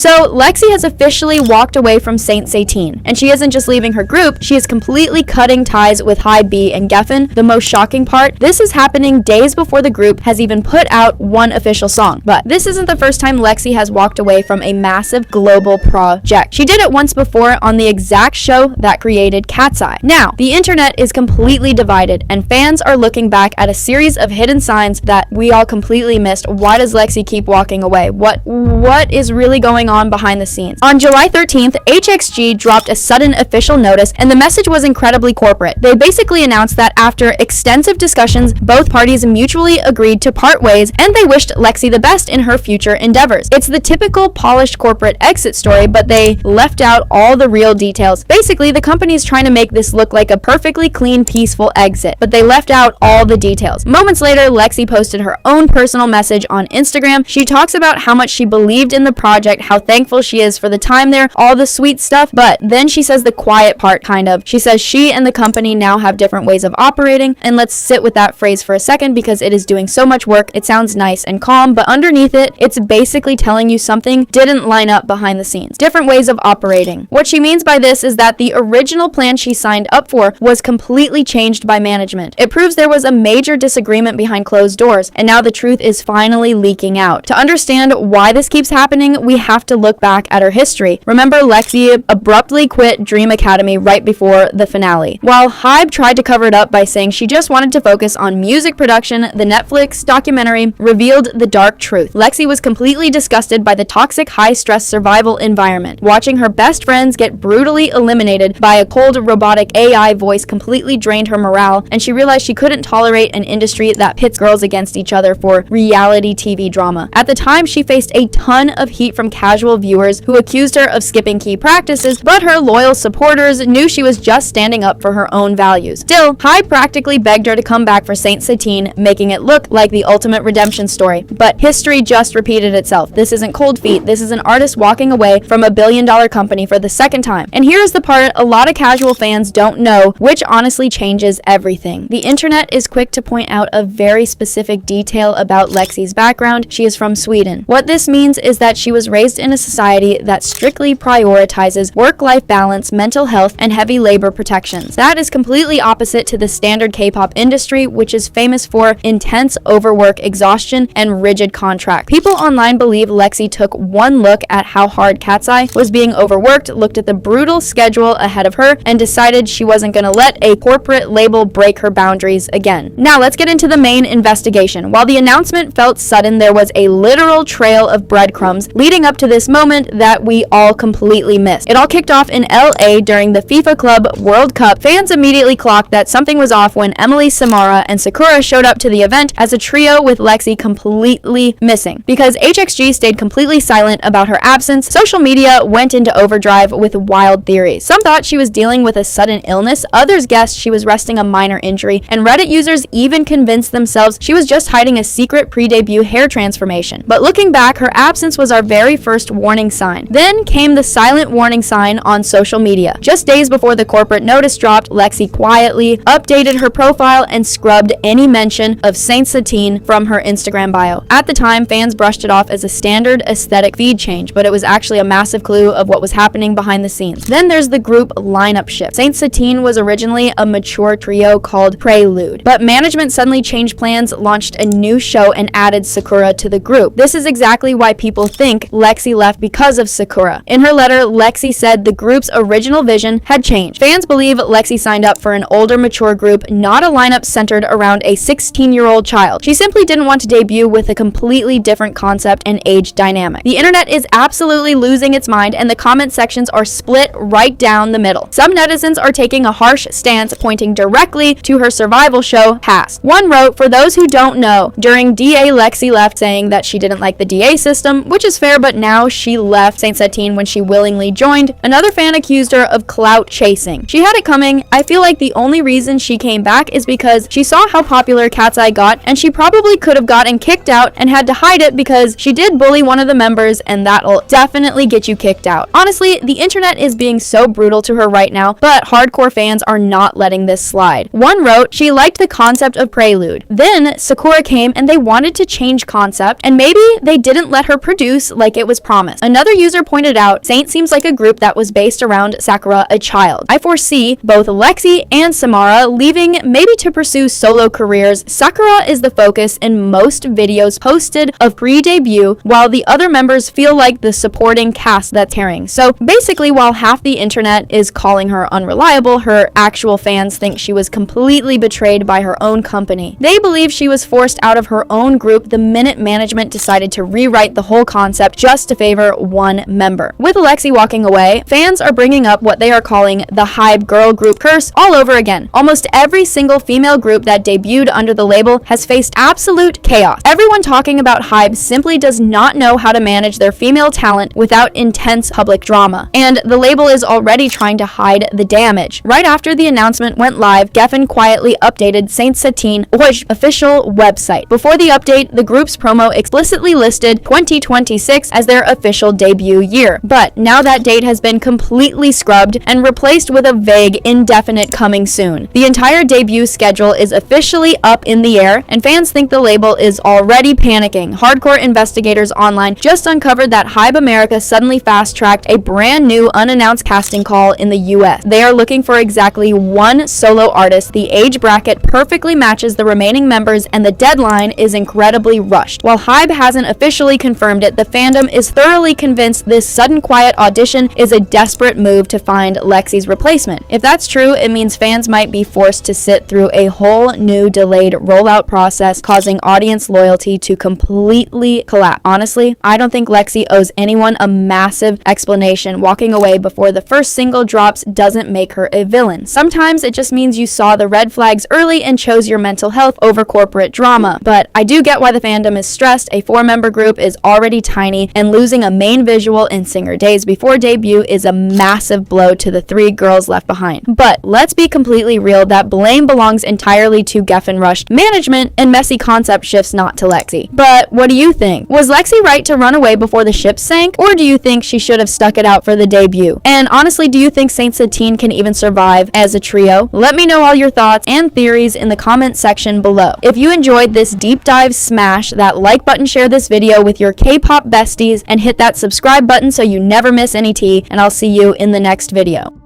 So Lexi has officially walked away from Saint Satine, and she isn't just leaving her group, she is completely cutting ties with HYBE and Geffen. The most shocking part, this is happening days before the group has even put out one official song. But this isn't the first time Lexi has walked away from a massive global project. She did it once before on the exact show that created KATSEYE. Now, the internet is completely divided, and fans are looking back at a series of hidden signs that we all completely missed. Why does Lexi keep walking away? What is really going on behind the scenes? On July 13th, HXG dropped a sudden official notice, and the message was incredibly corporate. They basically announced that after extensive discussions, both parties mutually agreed to part ways, and they wished Lexi the best in her future endeavors. It's the typical polished corporate exit story, but they left out all the real details. Basically, the company's trying to make this look like a perfectly clean, peaceful exit, but they left out all the details. Moments later, Lexi posted her own personal message on Instagram. She talks about how much she believed in the project, how thankful she is for the time there, all the sweet stuff, but then she says the quiet part, kind of. She says she and the company now have different ways of operating, and let's sit with that phrase for a second because it is doing so much work. It sounds nice and calm, but underneath it, it's basically telling you something didn't line up behind the scenes. Different ways of operating. What she means by this is that the original plan she signed up for was completely changed by management. It proves there was a major disagreement behind closed doors, and now the truth is finally leaking out. To understand why this keeps happening, we have to look back at her history. Remember, Lexi abruptly quit Dream Academy right before the finale. While HYBE tried to cover it up by saying she just wanted to focus on music production, the Netflix documentary revealed the dark truth. Lexi was completely disgusted by the toxic, high-stress survival environment. Watching her best friends get brutally eliminated by a cold, robotic AI voice completely drained her morale, and she realized she couldn't tolerate an industry that pits girls against each other for reality TV drama. At the time, she faced a ton of heat from casual viewers who accused her of skipping key practices, but her loyal supporters knew she was just standing up for her own values. Still, HYBE practically begged her to come back for Saint Satine, making it look like the ultimate redemption story. But history just repeated itself. This isn't cold feet. This is an artist walking away from a billion-dollar company for the second time. And here's the part a lot of casual fans don't know, which honestly changes everything. The internet is quick to point out a very specific detail about Lexi's background. She is from Sweden. What this means is that she was raised in a society that strictly prioritizes work-life balance, mental health, and heavy labor protections. That is completely opposite to the standard K-pop industry, which is famous for intense overwork, exhaustion, and rigid contracts. People online believe Lexi took one look at how hard KATSEYE was being overworked, looked at the brutal schedule ahead of her, and decided she wasn't going to let a corporate label break her boundaries again. Now let's get into the main investigation. While the announcement felt sudden, there was a literal trail of breadcrumbs leading up to this moment that we all completely missed. It all kicked off in LA during the FIFA Club World Cup. Fans immediately clocked that something was off when Emily, Samara, and Sakura showed up to the event as a trio with Lexi completely missing. Because HXG stayed completely silent about her absence, social media went into overdrive with wild theories. Some thought she was dealing with a sudden illness, others guessed she was resting a minor injury, and Reddit users even convinced themselves she was just hiding a secret pre-debut hair transformation. But looking back, her absence was our very first warning sign. Then came the silent warning sign on social media. Just days before the corporate notice dropped, Lexi quietly updated her profile and scrubbed any mention of Saint Satine from her Instagram bio. At the time, fans brushed it off as a standard aesthetic feed change, but it was actually a massive clue of what was happening behind the scenes. Then there's the group lineup shift. Saint Satine was originally a mature trio called Prelude, but management suddenly changed plans, launched a new show, and added Sakura to the group. This is exactly why people think Lexi left because of Sakura. In her letter, Lexi said the group's original vision had changed. Fans believe Lexi signed up for an older, mature group, not a lineup centered around a 16-year-old child. She simply didn't want to debut with a completely different concept and age dynamic. The internet is absolutely losing its mind, and the comment sections are split right down the middle. Some netizens are taking a harsh stance, pointing directly to her survival show, Past. One wrote, "For those who don't know, during DA, Lexi left, saying that she didn't like the DA system, which is fair, but now she left Saint Satine when she willingly joined." Another fan accused her of clout chasing. She had it coming. I feel like the only reason she came back is because she saw how popular KATSEYE got, and she probably could have gotten kicked out and had to hide it because she did bully one of the members, and that'll definitely get you kicked out. Honestly, the internet is being so brutal to her right now, but hardcore fans are not letting this slide. One wrote, "She liked the concept of Prelude. Then Sakura came and they wanted to change concept, and maybe they didn't let her produce like it was promise. Another user pointed out, Saint seems like a group that was based around Sakura, a child. I foresee both Lexi and Samara leaving maybe to pursue solo careers. Sakura is the focus in most videos posted of pre-debut, while the other members feel like the supporting cast that's tearing. So basically, while half the internet is calling her unreliable, her actual fans think she was completely betrayed by her own company. They believe she was forced out of her own group the minute management decided to rewrite the whole concept just to favor one member. With Lexi walking away, fans are bringing up what they are calling the HYBE girl group curse all over again. Almost every single female group that debuted under the label has faced absolute chaos. Everyone talking about HYBE simply does not know how to manage their female talent without intense public drama, and the label is already trying to hide the damage. Right after the announcement went live, Geffen quietly updated Saint Satine HYBE official website. Before the update, the group's promo explicitly listed 2026 as their official debut year, but now that date has been completely scrubbed and replaced with a vague, indefinite coming soon. The entire debut schedule is officially up in the air, and fans think the label is already panicking. Hardcore investigators online just uncovered that HYBE America suddenly fast-tracked a brand new unannounced casting call in the US. They are looking for exactly one solo artist. The age bracket perfectly matches the remaining members, and the deadline is incredibly rushed. While HYBE hasn't officially confirmed it, the fandom is thoroughly convinced this sudden quiet audition is a desperate move to find Lexi's replacement. If that's true, it means fans might be forced to sit through a whole new delayed rollout process, causing audience loyalty to completely collapse. Honestly, I don't think Lexi owes anyone a massive explanation. Walking away before the first single drops doesn't make her a villain. Sometimes it just means you saw the red flags early and chose your mental health over corporate drama. But I do get why the fandom is stressed. A 4-member group is already tiny, and losing a main visual and singer days before debut is a massive blow to the 3 girls left behind. But let's be completely real, that blame belongs entirely to Geffen rushed management and messy concept shifts, not to Lexi. But what do you think? Was Lexi right to run away before the ship sank, or do you think she should have stuck it out for the debut? And honestly, do you think Saint Satine can even survive as a trio? Let me know all your thoughts and theories in the comment section below. If you enjoyed this deep dive, smash that like button, share this video with your K-pop besties, and hit that subscribe button so you never miss any tea, and I'll see you in the next video.